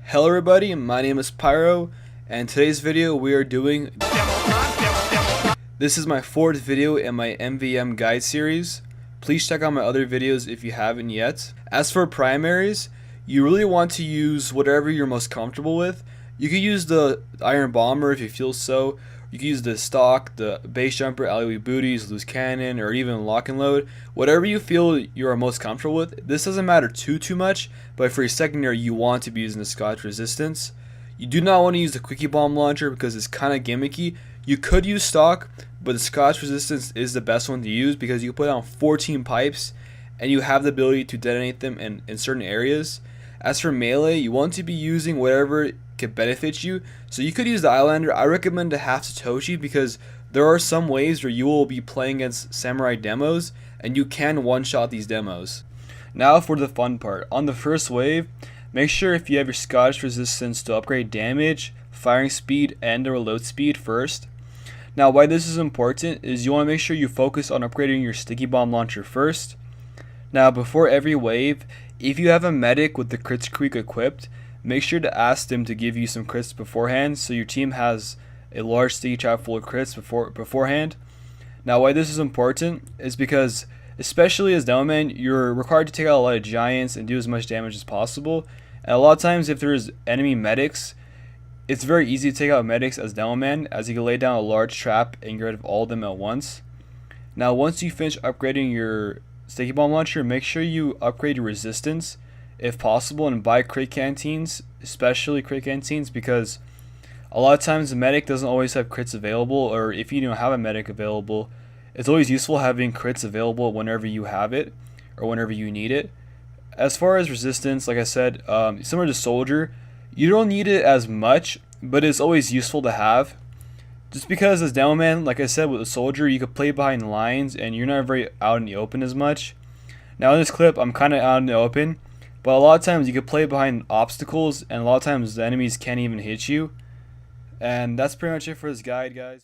Hello everybody, my name is Pyro, and today's video we are doing this is my fourth video in my MvM guide series. Please check out my other videos if you haven't yet. As for primaries, you really want to use whatever you're most comfortable with. You could use the Iron Bomber if you feel so. You can use the stock, the base jumper, alleyway booties, loose cannon, or even lock and load. Whatever you feel you are most comfortable with. This doesn't matter too much, but for your secondary you want to be using the Scotch Resistance. You do not want to use the Quickie Bomb Launcher because it's kind of gimmicky. You could use stock, but the Scotch Resistance is the best one to use because you can put down 14 pipes and you have the ability to detonate them in certain areas. As for melee, you want to be using whatever could benefit you. So you could use the Eyelander. I recommend the half Satoshi because there are some ways where you will be playing against samurai demos and you can one-shot these demos. Now for the fun part. On the first wave, make sure if you have your Scotch Resistance to upgrade damage, firing speed, and the reload speed first. Now why this is important is you want to make sure you focus on upgrading your Sticky Bomb Launcher first. Now before every wave, if you have a medic with the Crit Squeak equipped, make sure to ask them to give you some crits beforehand so your team has a large sticky trap full of crits beforehand. Now why this is important is because especially as Demoman, you're required to take out a lot of giants and do as much damage as possible. And a lot of times if there's enemy medics, it's very easy to take out medics as Demoman as you can lay down a large trap and get rid of all of them at once. Now once you finish upgrading your Sticky Bomb Launcher, make sure you upgrade your resistance if possible and buy crit canteens, especially crit canteens, because a lot of times the medic doesn't always have crits available, or if you don't have a medic available, it's always useful having crits available whenever you have it or whenever you need it. As far as resistance, like I said, similar to soldier, you don't need it as much, but it's always useful to have. Just because as Demoman, like I said with a soldier, you could play behind lines and you're not very out in the open as much. Now in this clip, I'm kind of out in the open, but a lot of times you could play behind obstacles and a lot of times the enemies can't even hit you. And that's pretty much it for this guide, guys.